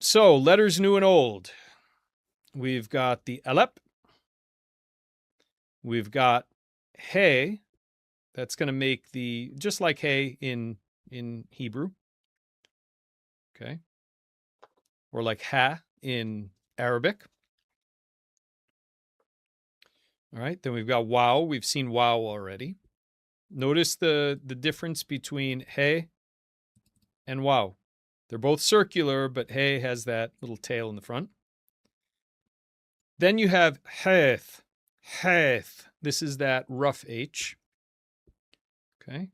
So letters new and old. We've got the Aleph. We've got Hey. That's going to make the, just like Hey in Hebrew. Okay. Or like Ha in Arabic. All right. Then we've got Wow. We've seen Wow already. Notice the difference between Hey and Wow. They're both circular, but Hey has that little tail in the front. Then you have Hath. Hath. This is that rough H. Okay.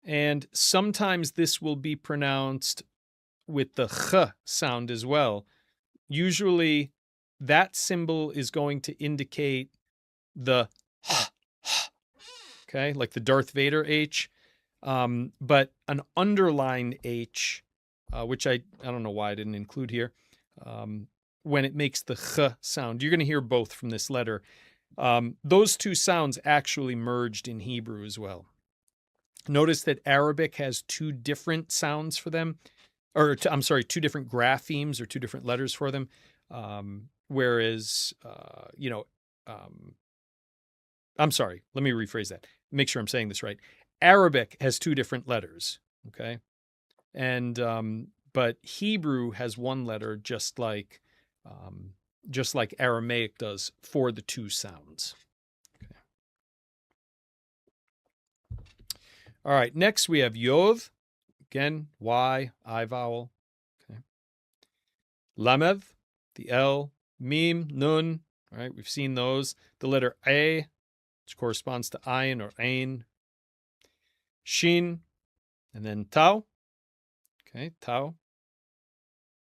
And sometimes this will be pronounced with the ch sound as well. Usually that symbol is going to indicate the okay, like the Darth Vader H. But an underlined H, which I don't know why I didn't include here, when it makes the ch sound, you're going to hear both from this letter. Those two sounds actually merged in Hebrew as well. Notice that Arabic has two different sounds for them, or two different graphemes or two different letters for them. Whereas, I'm sorry, let me rephrase that. Make sure I'm saying this right. Arabic has two different letters, okay? And, but Hebrew has one letter just like Aramaic does for the two sounds. Okay. All right, next we have Yod. Again, Y, I vowel. Okay. Lamed, the L. Mim, Nun. All right, we've seen those. The letter A, which corresponds to Ayin or Ain. Shin, and then Tau. Okay, Tau.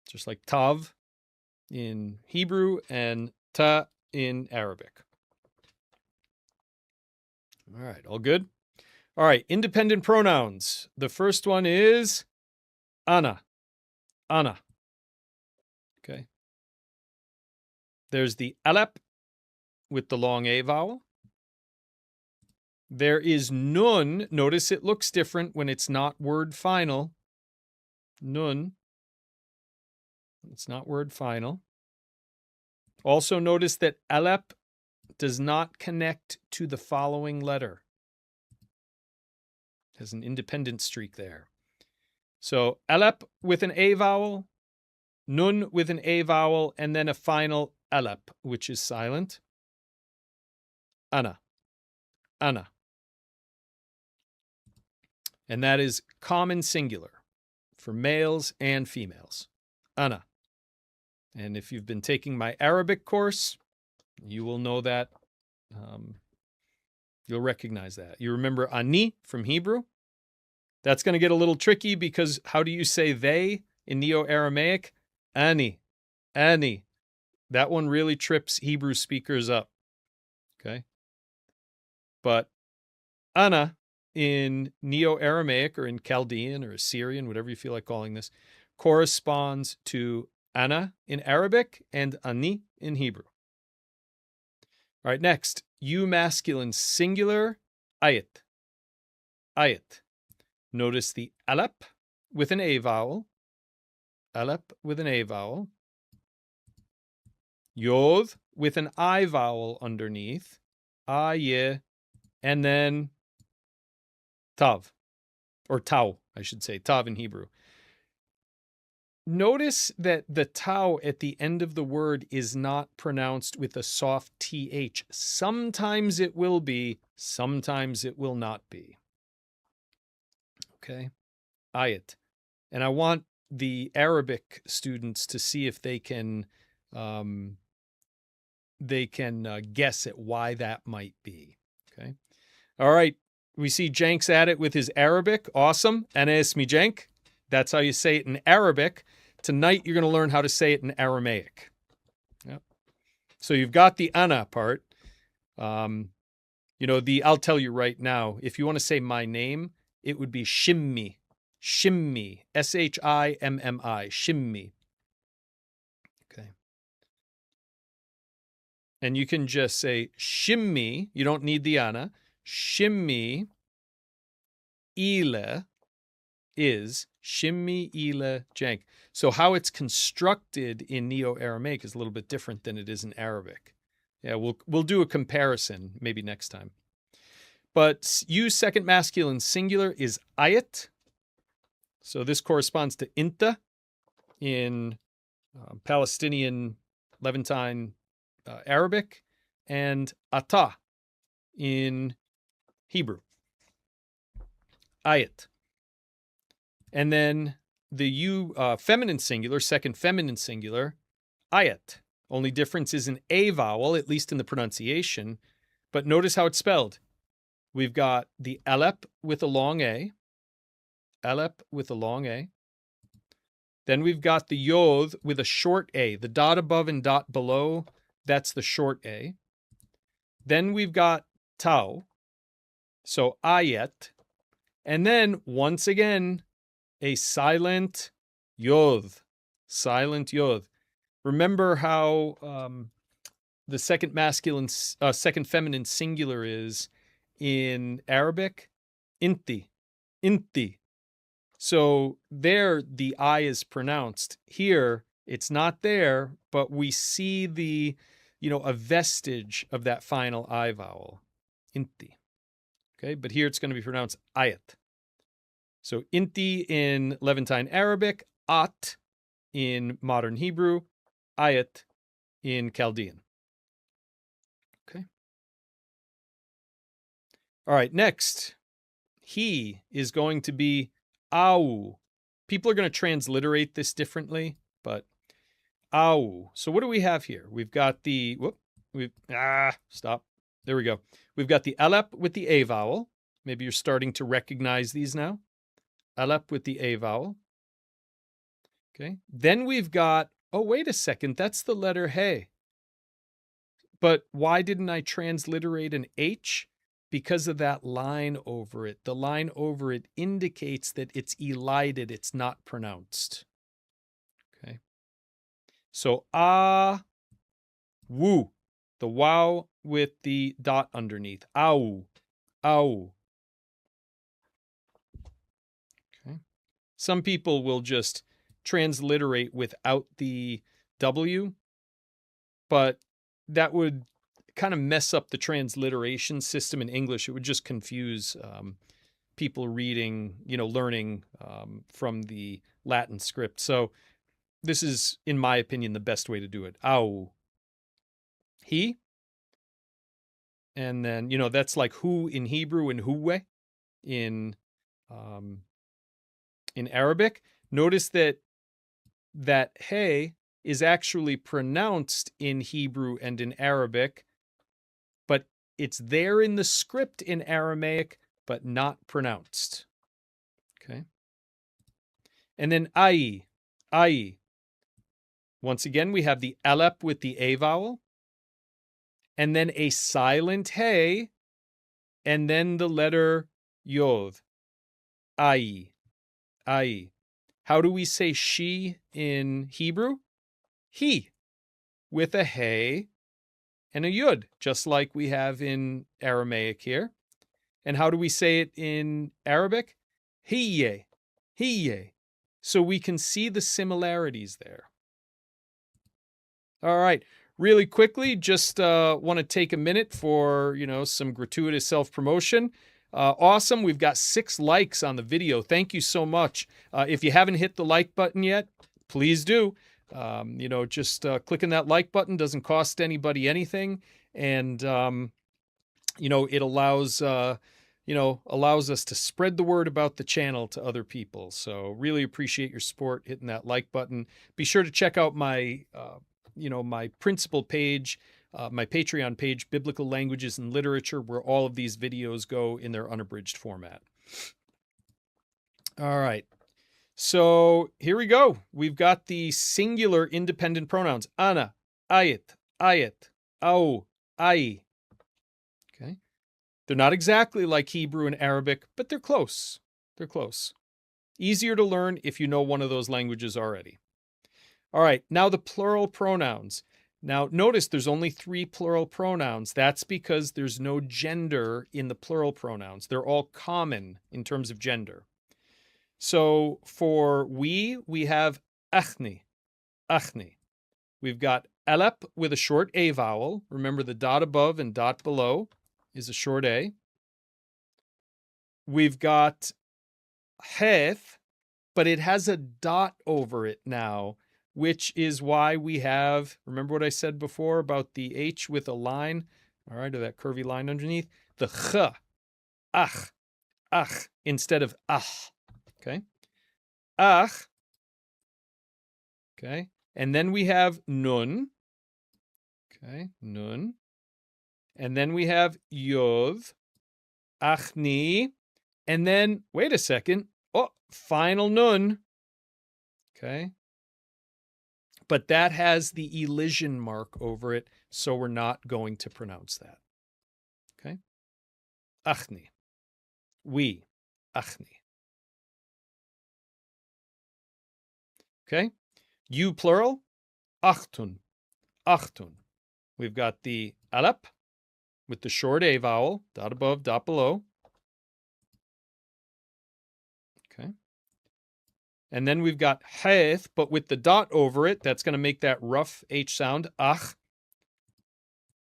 Just like Tav in Hebrew and Ta in Arabic. All right, all good? All right, independent pronouns. The first one is Ana. Ana. Okay. There's the Aleph with the long A vowel. There is Nun. Notice it looks different when it's not word final. Nun. It's not word final. Also notice that Aleph does not connect to the following letter. It has an independent streak there. So Aleph with an A vowel, Nun with an A vowel, and then a final Aleph, which is silent. Ana. Ana. And that is common singular for males and females. Ana. And if you've been taking my Arabic course, you will know that. You'll recognize that. You remember ani from Hebrew? That's going to get a little tricky because how do you say they in Neo-Aramaic? Ani. Ani. That one really trips Hebrew speakers up. Okay? But ana in Neo-Aramaic or in Chaldean or Assyrian, whatever you feel like calling this, corresponds to ana in Arabic and ani in Hebrew. All right, next, you masculine singular, ayat. Ayat. Notice the Aleph with an A vowel. Aleph with an A vowel. Yod with an I vowel underneath. Aye. And then Tav. Or Tau, I should say. Tav in Hebrew. Notice that the Tau at the end of the word is not pronounced with a soft TH. Sometimes it will be, sometimes it will not be. Okay? Ayat. And I want the Arabic students to see if they can guess at why that might be. Okay? All right. We see Jenks at it with his Arabic. Awesome. Ana ismi Jenk. That's how you say it in Arabic. Tonight, you're going to learn how to say it in Aramaic. Yep. So you've got the ana part. I'll tell you right now, if you want to say my name, it would be Shimmi. Shimmi. Shimmi. Shimmi. Okay. And you can just say Shimmi. You don't need the ana. Shimmi ile is Shimmi ile jank. So how it's constructed in Neo-Aramaic is a little bit different than it is in Arabic. Yeah, we'll do a comparison maybe next time. But use second masculine singular is ayat. So this corresponds to inta in Palestinian Levantine Arabic, and ata in Hebrew. Ayat. And then the feminine singular, second feminine singular, ayat. Only difference is an A vowel, at least in the pronunciation. But notice how it's spelled. We've got the Aleph with a long A. Aleph with a long A. Then we've got the Yod with a short A. The dot above and dot below, that's the short A. Then we've got Tau. So ayat. And then, once again, a silent Yod. Silent Yod. Remember how the second feminine singular is in Arabic? Inti. Inti. So there, the I is pronounced. Here, it's not there, but we see the, a vestige of that final I vowel. Inti. Okay, but here it's going to be pronounced ayat. So inti in Levantine Arabic, at in modern Hebrew, ayat in Chaldean. Okay. All right, next. He is going to be au. People are going to transliterate this differently, but au. So what do we have here? We've got the, stop. There we go. We've got the Aleph with the A vowel. Maybe you're starting to recognize these now. Aleph with the A vowel. Okay. Then we've got, oh, wait a second. That's the letter He. But why didn't I transliterate an H? Because of that line over it. The line over it indicates that it's elided. It's not pronounced. Okay. So, wu. The wow with the dot underneath. Au. Au. Okay. Some people will just transliterate without the W, but that would kind of mess up the transliteration system in English. It would just confuse people reading, learning from the Latin script. So this is, in my opinion, the best way to do it. Au. He. And then, that's like who in Hebrew and huwe in Arabic. Notice that he is actually pronounced in Hebrew and in Arabic, but it's there in the script in Aramaic, but not pronounced. Okay. And then ai. Once again, we have the Aleph with the A vowel, and then a silent he, and then the letter Yod. Ai. How do we say she in Hebrew? He, with a he and a yud, just like we have in Aramaic here. And how do we say it in Arabic? Hiye. So we can see the similarities there. All right. Really quickly, just want to take a minute for, some gratuitous self-promotion. Awesome. We've got 6 likes on the video. Thank you so much. If you haven't hit the like button yet, please do. Just clicking that like button doesn't cost anybody anything. And, it allows us to spread the word about the channel to other people. So really appreciate your support, hitting that like button. Be sure to check out my, my principal page, my Patreon page, Biblical Languages and Literature, where all of these videos go in their unabridged format. All right. So here we go. We've got the singular independent pronouns. Ana, ayet, au, ai. Okay. They're not exactly like Hebrew and Arabic, but they're close. They're close. Easier to learn if you know one of those languages already. All right. Now the plural pronouns. Now, notice there's only 3 plural pronouns. That's because there's no gender in the plural pronouns. They're all common in terms of gender. So for we have achni, achni. We've got elep with a short A vowel. Remember the dot above and dot below is a short A. We've got heth, but it has a dot over it now, which is why we have, remember what I said before about the H with a line, all right, or that curvy line underneath? The ch, ach, instead of ach, okay? Ach, okay? And then we have nun, okay, nun. And then we have yod, achni, and then, wait a second, oh, final nun, okay? But that has the elision mark over it, so we're not going to pronounce that, okay? Achni, we, achni. Okay? You plural, achtun, achtun. We've got the alep with the short A vowel, dot above, dot below. Okay. And then we've got heth, but with the dot over it, that's going to make that rough H sound, ach.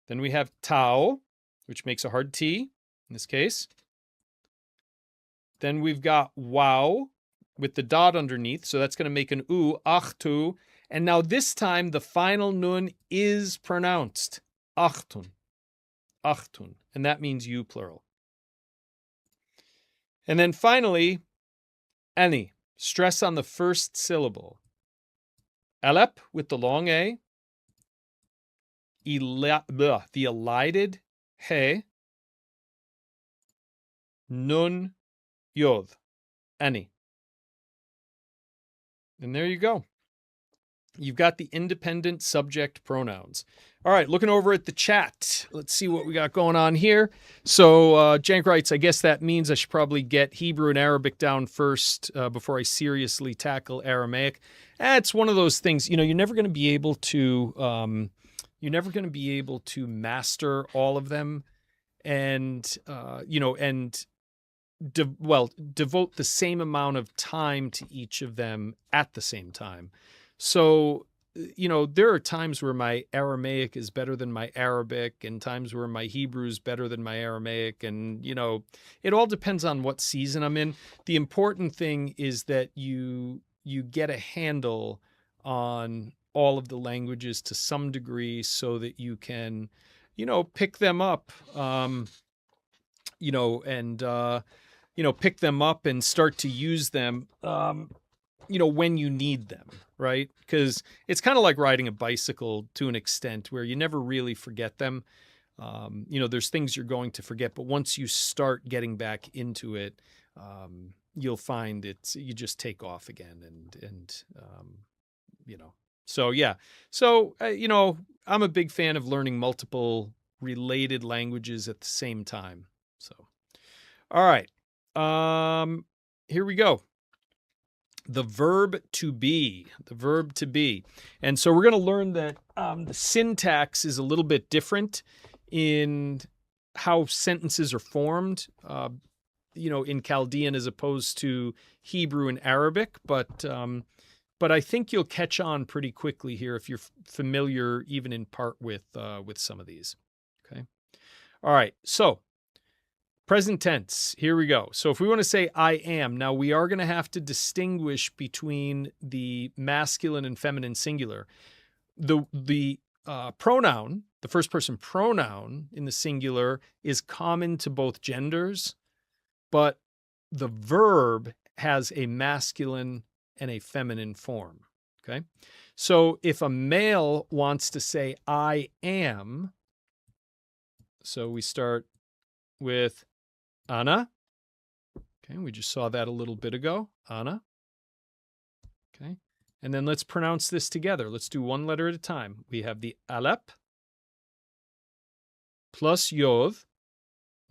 Then we have tau, which makes a hard T in this case. Then we've got wow with the dot underneath, so that's going to make an u, achtu. And now this time the final nun is pronounced, achtun, achtun, and that means you plural. And then finally, ani, stress on the first syllable. Alep with the long A, the elided he, nun, yod, ani. And there you go. You've got the independent subject pronouns. All right, looking over at the chat. Let's see what we got going on here. So Jank writes, I guess that means I should probably get Hebrew and Arabic down first before I seriously tackle Aramaic. It's one of those things, you're never going to be able to master all of them and, devote the same amount of time to each of them at the same time. So, there are times where my Aramaic is better than my Arabic and times where my Hebrew is better than my Aramaic. And, it all depends on what season I'm in. The important thing is that you get a handle on all of the languages to some degree so that you can, pick them up, pick them up and start to use them, when you need them, right? Because it's kind of like riding a bicycle to an extent where you never really forget them. There's things you're going to forget, but once you start getting back into it, you'll find you just take off again and So, yeah. So, I'm a big fan of learning multiple related languages at the same time. So, all right. Here we go. The verb to be, And so we're going to learn that the syntax is a little bit different in how sentences are formed, in Chaldean as opposed to Hebrew and Arabic. But I think you'll catch on pretty quickly here if you're familiar, even in part, with some of these. Okay. All right. So, present tense, here we go. So if we want to say I am, now we are going to have to distinguish between the masculine and feminine singular. The pronoun, the first person pronoun in the singular is common to both genders, but the verb has a masculine and a feminine form, okay? So if a male wants to say I am, so we start with Anna. Okay, we just saw that a little bit ago. Anna. Okay, and then let's pronounce this together. Let's do one letter at a time. We have the alep plus yod.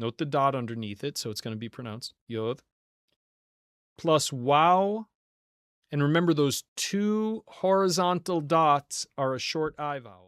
Note the dot underneath it, so it's going to be pronounced yod. Plus wow. And remember, those two horizontal dots are a short I vowel.